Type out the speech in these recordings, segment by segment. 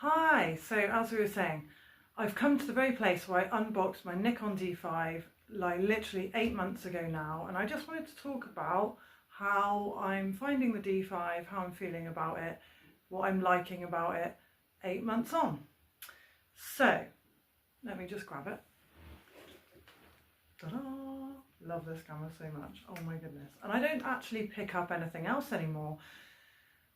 Hi, so as we were saying, I've come to the very place where I unboxed my Nikon D5 like literally 8 months ago now, and I just wanted to talk about how I'm finding the D5, how I'm feeling about it, what I'm liking about it 8 months on. So let me just grab it. Ta-da! Love this camera so much. Oh my goodness. And I don't actually pick up anything else anymore.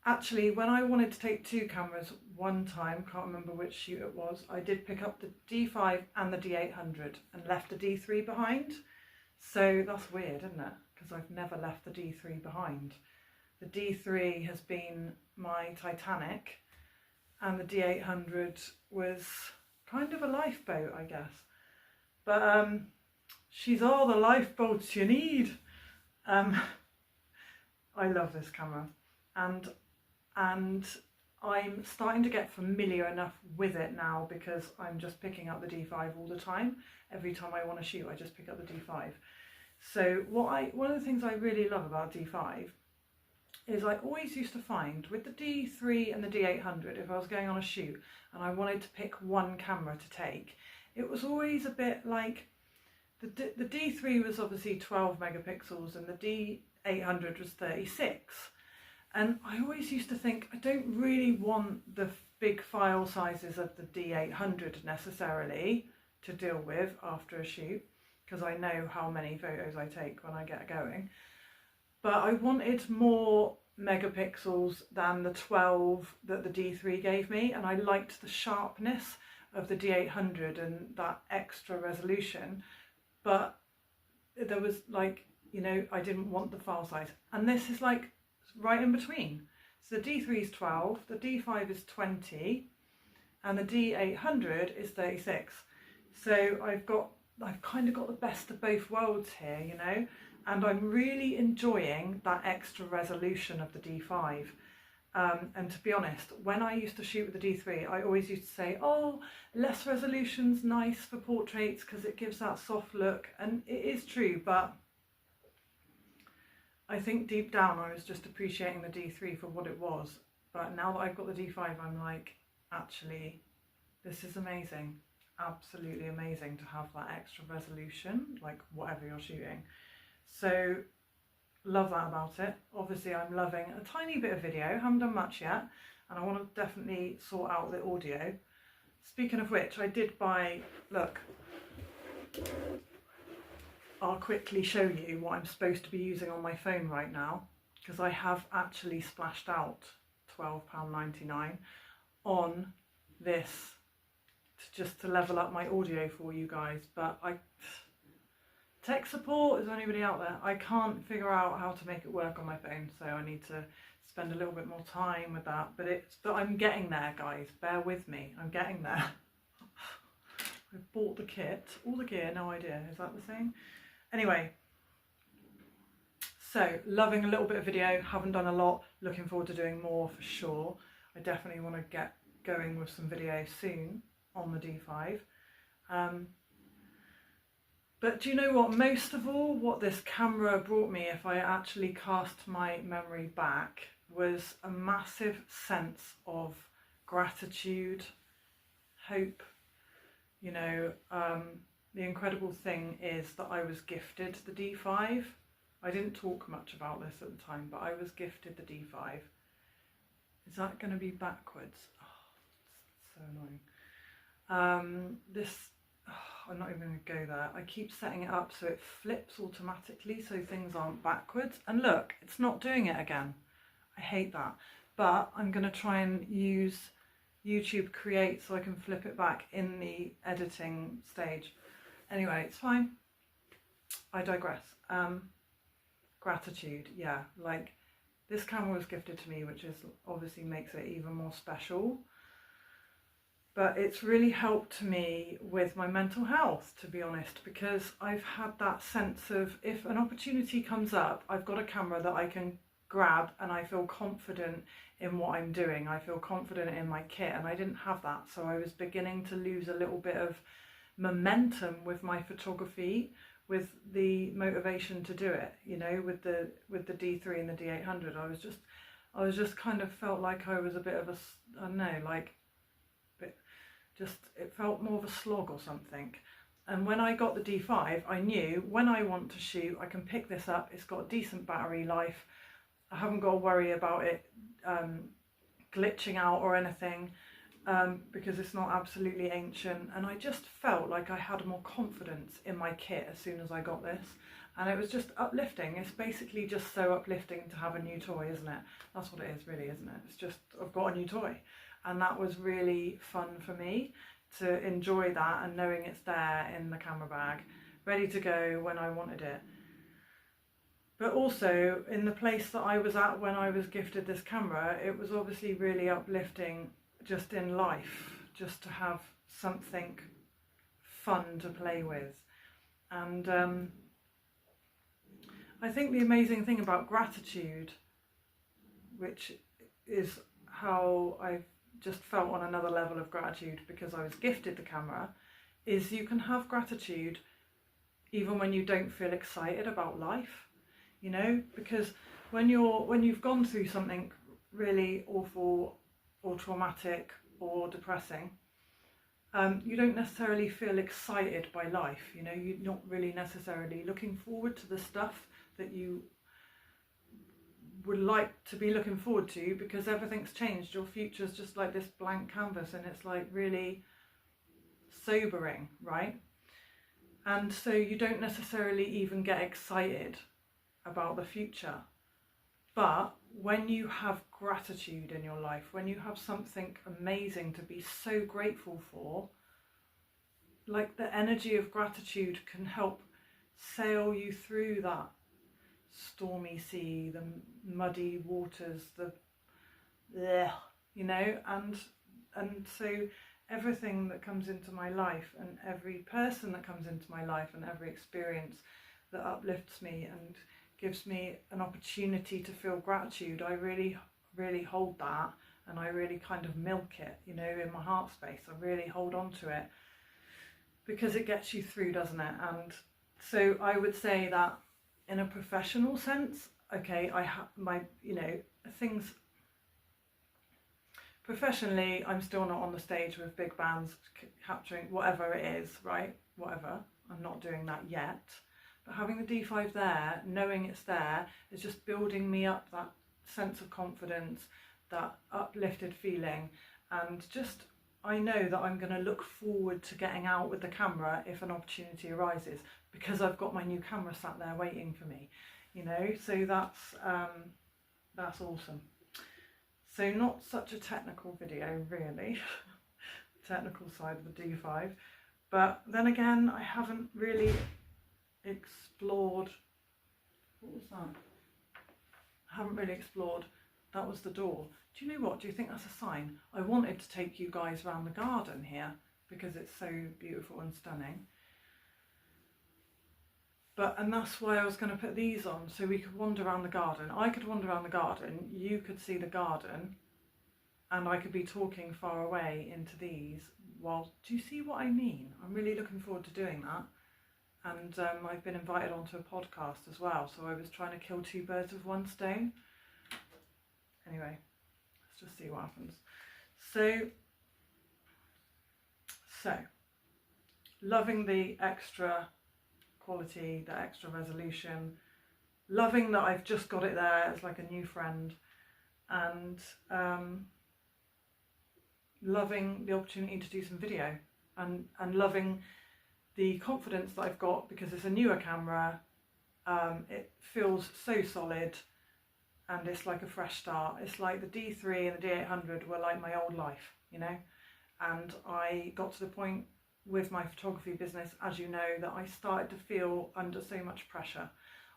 Actually, when I wanted to take two cameras one time, can't remember which shoot it was, I did pick up the D5 and the D800 and left the D3 behind. So that's weird, isn't it? Because I've never left the D3 behind. The D3 has been my Titanic and the D800 was kind of a lifeboat, I guess. But she's all the lifeboats you need. I love this camera, and I'm starting to get familiar enough with it now because I'm just picking up the D5 all the time. Every time I want to shoot, I just pick up the D5. So one of the things I really love about D5 is I always used to find with the D3 and the D800, if I was going on a shoot and I wanted to pick one camera to take, it was always a bit like the D3 was obviously 12 megapixels and the D800 was 36. And I always used to think, I don't really want the big file sizes of the D800 necessarily to deal with after a shoot, because I know how many photos I take when I get going. But I wanted more megapixels than the 12 that the D3 gave me, and I liked the sharpness of the D800 and that extra resolution. But there was like, I didn't want the file size. And this is like right in between. So the D3 is 12, the D5 is 20, and the D800 is 36. So I've kind of got the best of both worlds here, and I'm really enjoying that extra resolution of the D5. And to be honest, when I used to shoot with the D3, I always used to say, oh, less resolution's nice for portraits because it gives that soft look, and it is true, but I think deep down I was just appreciating the D3 for what it was. But now that I've got the D5, I'm like, actually, this is amazing. Absolutely amazing to have that extra resolution, like whatever you're shooting. So love that about it. Obviously I'm loving a tiny bit of video, haven't done much yet, and I want to definitely sort out the audio. Speaking of which, I did buy, look, I'll quickly show you what I'm supposed to be using on my phone right now, because I have actually splashed out £12.99 on this just to level up my audio for you guys. But tech support, is there anybody out there? I can't figure out how to make it work on my phone, so I need to spend a little bit more time with that. But I'm getting there, guys. Bear with me. I'm getting there. I bought the kit, all the gear, no idea. Is that the same? Anyway, so loving a little bit of video, haven't done a lot, looking forward to doing more for sure. I definitely want to get going with some video soon on the D5. But do you know what, most of all, what this camera brought me, if I actually cast my memory back, was a massive sense of gratitude, hope. The incredible thing is that I was gifted the D5. I didn't talk much about this at the time, but I was gifted the D5. Is that going to be backwards? Oh, it's so annoying. I'm not even going to go there. I keep setting it up so it flips automatically so things aren't backwards. And look, it's not doing it again. I hate that. But I'm going to try and use YouTube Create so I can flip it back in the editing stage. Anyway, it's fine. I digress. Gratitude, yeah. Like, this camera was gifted to me, which is obviously makes it even more special. But it's really helped me with my mental health, to be honest, because I've had that sense of, if an opportunity comes up, I've got a camera that I can grab and I feel confident in what I'm doing. I feel confident in my kit, and I didn't have that. So I was beginning to lose a little bit of momentum with my photography, with the motivation to do it, with the D3 and the D800. I was just kind of felt like I was a bit of a, I don't know, like it felt more of a slog or something. And when I got the D5, I knew when I want to shoot, I can pick this up. It's got a decent battery life. I haven't got to worry about it glitching out or anything, because it's not absolutely ancient. And I just felt like I had more confidence in my kit as soon as I got this. And it was just uplifting. It's basically just so uplifting to have a new toy, isn't it? That's what it is really, isn't it? It's just, I've got a new toy. And that was really fun for me to enjoy that, and knowing it's there in the camera bag, ready to go when I wanted it. But also in the place that I was at when I was gifted this camera, it was obviously really uplifting just in life, just to have something fun to play with. And I think the amazing thing about gratitude, which is how I've just felt on another level of gratitude because I was gifted the camera, is you can have gratitude even when you don't feel excited about life, you know, because when you've gone through something really awful or traumatic or depressing, you don't necessarily feel excited by life, you know, you're not really necessarily looking forward to the stuff that you would like to be looking forward to, because everything's changed. Your future's just like this blank canvas, and it's like really sobering, right? And so you don't necessarily even get excited about the future. But when you have gratitude in your life, when you have something amazing to be so grateful for, like the energy of gratitude can help sail you through that stormy sea, the muddy waters, you know, and so everything that comes into my life, and every person that comes into my life, and every experience that uplifts me and gives me an opportunity to feel gratitude, I really, really hold that, and I really kind of milk it, you know, in my heart space. I really hold on to it because it gets you through, doesn't it? And so I would say that in a professional sense, okay, I have my, you know, things professionally, I'm still not on the stage with big bands capturing whatever it is, right? Whatever, I'm not doing that yet. But having the D5 there, knowing it's there, is just building me up that sense of confidence, that uplifted feeling, and just, I know that I'm going to look forward to getting out with the camera if an opportunity arises, because I've got my new camera sat there waiting for me, you know. So that's awesome. So not such a technical video really, technical side of the D5, but then again, I haven't really explored, what was that? I haven't really explored, that was the door. Do you know what, do you think that's a sign? I wanted to take you guys around the garden here because it's so beautiful and stunning. And that's why I was going to put these on, so we could wander around the garden. I could wander around the garden, you could see the garden, and I could be talking far away into these. Well, do you see what I mean? I'm really looking forward to doing that. And I've been invited onto a podcast as well, so I was trying to kill two birds with one stone. Anyway, let's just see what happens. So loving the extra quality, the extra resolution, loving that I've just got it there as like a new friend, and loving the opportunity to do some video, and loving the confidence that I've got because it's a newer camera. It feels so solid, and it's like a fresh start. It's like the D3 and the D800 were like my old life, you know. And I got to the point with my photography business, as you know, that I started to feel under so much pressure.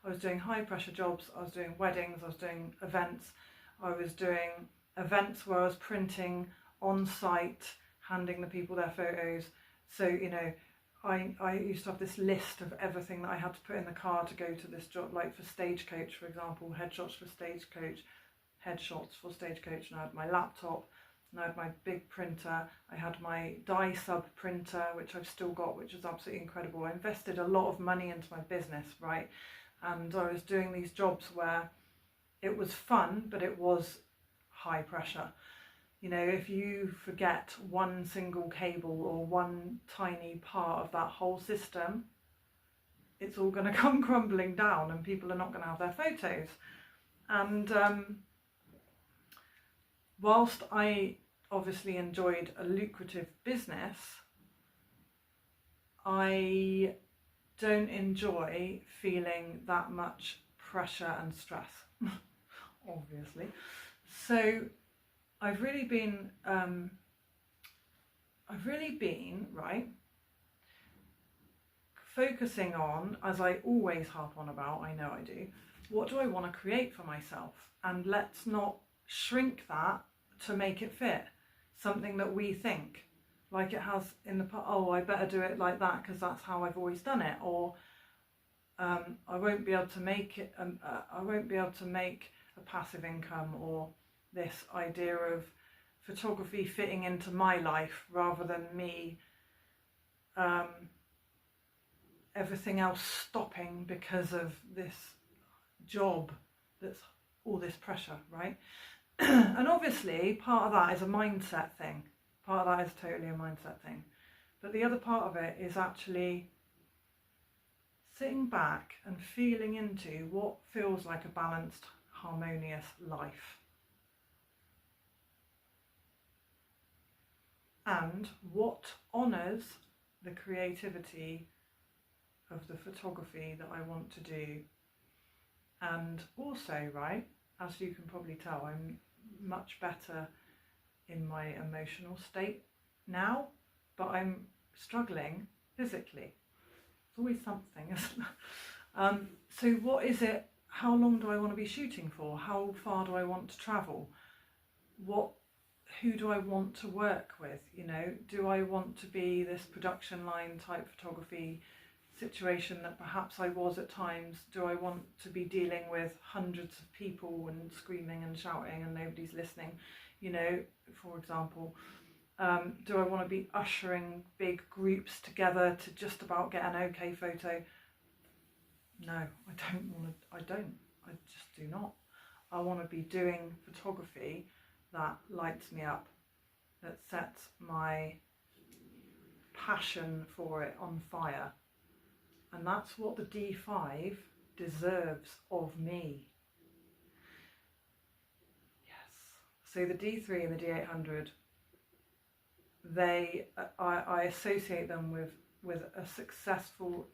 I was doing high pressure jobs, I was doing weddings, I was doing events, I was doing events where I was printing on site, handing the people their photos. So, you know, I used to have this list of everything that I had to put in the car to go to this job, like for Stagecoach, for example, headshots for Stagecoach, and I had my laptop, and I had my big printer, I had my dye sub printer, which I've still got, which is absolutely incredible. I invested a lot of money into my business, right? And I was doing these jobs where it was fun, but it was high pressure, You know, if you forget one single cable or one tiny part of that whole system, it's all going to come crumbling down and people are not going to have their photos. And whilst I obviously enjoyed a lucrative business, I don't enjoy feeling that much pressure and stress, obviously. So I've really been right, focusing on, as I always harp on about, I know I do, what do I want to create for myself? And let's not shrink that to make it fit something that we think, like it has in the past. Oh, I better do it like that because that's how I've always done it, or I won't be able to make it. I won't be able to make a passive income, or this idea of photography fitting into my life rather than me. Everything else stopping because of this job that's all this pressure, right? And obviously part of that is a mindset thing. Part of that is totally a mindset thing. But the other part of it is actually sitting back and feeling into what feels like a balanced, harmonious life. And what honours the creativity of the photography that I want to do. And also, right, as you can probably tell, I'm much better in my emotional state now, but I'm struggling physically. It's always something, isn't it? So what is it? How long do I want to be shooting for? How far do I want to travel? Who do I want to work with? You know, do I want to be this production line type photography situation that perhaps I was at times? Do I want to be dealing with hundreds of people and screaming and shouting and nobody's listening, you know, for example? Do I want to be ushering big groups together to just about get an okay photo? No, I just do not. I want to be doing photography that lights me up, that sets my passion for it on fire. And that's what the D5 deserves of me. Yes. So the D3 and the D800, I associate them with a successful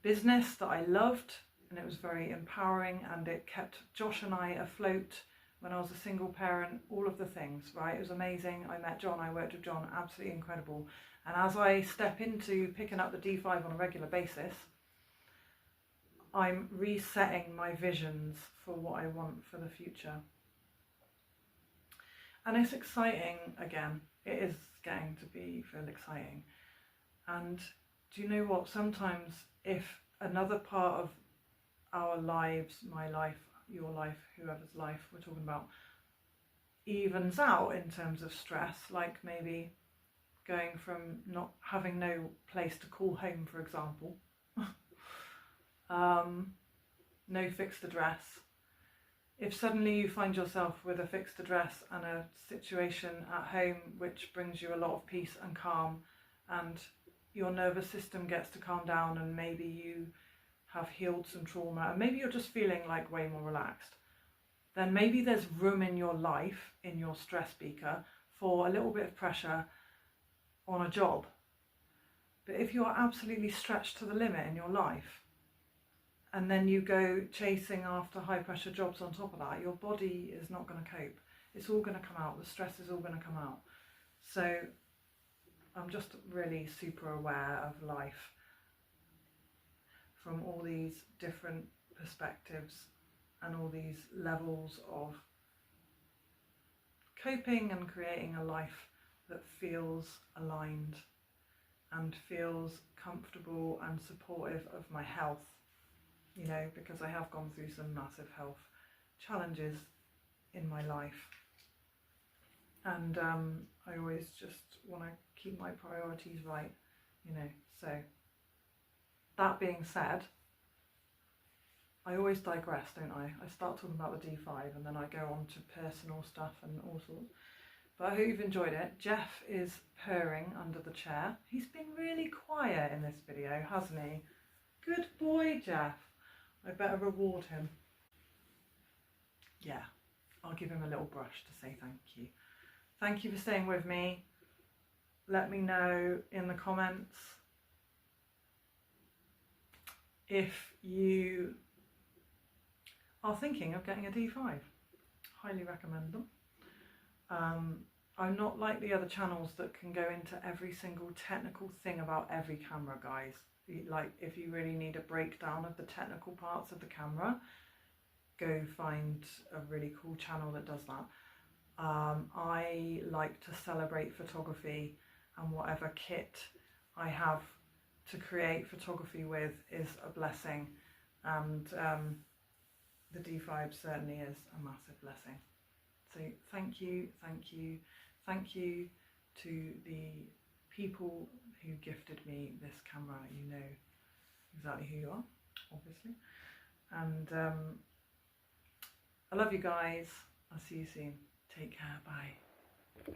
business that I loved, and it was very empowering, and it kept Josh and I afloat when I was a single parent, all of the things, right? It was amazing. I met John, I worked with John, absolutely incredible. And as I step into picking up the D5 on a regular basis, I'm resetting my visions for what I want for the future. And it's exciting again. It is getting to feel exciting. And do you know what? Sometimes if another part of our lives, my life, your life, whoever's life we're talking about, evens out in terms of stress, like maybe going from not having no place to call home, for example, no fixed address. If suddenly you find yourself with a fixed address and a situation at home which brings you a lot of peace and calm, and your nervous system gets to calm down, and maybe you have healed some trauma, and maybe you're just feeling like way more relaxed, then maybe there's room in your life, in your stress beaker, for a little bit of pressure on a job. But if you're absolutely stretched to the limit in your life, and then you go chasing after high pressure jobs on top of that, your body is not going to cope. It's all going to come out. The stress is all going to come out. So I'm just really super aware of life from all these different perspectives and all these levels of coping and creating a life that feels aligned and feels comfortable and supportive of my health, you know, because I have gone through some massive health challenges in my life, and I always just want to keep my priorities right, you know. So that being said, I always digress, don't I? I start talking about the D5 and then I go on to personal stuff and all sorts. But I hope you've enjoyed it. Jeff is purring under the chair. He's been really quiet in this video, hasn't he? Good boy, Jeff. I better reward him. Yeah, I'll give him a little brush to say thank you. Thank you for staying with me. Let me know in the comments if you are thinking of getting a D5. Highly recommend them. I'm not like the other channels that can go into every single technical thing about every camera, guys. Like, if you really need a breakdown of the technical parts of the camera, go find a really cool channel that does that. I like to celebrate photography, and whatever kit I have to create photography with is a blessing, and the D5 certainly is a massive blessing. So thank you, thank you, thank you to the people who gifted me this camera. You know exactly who you are, obviously. And I love you guys. I'll see you soon. Take care. Bye.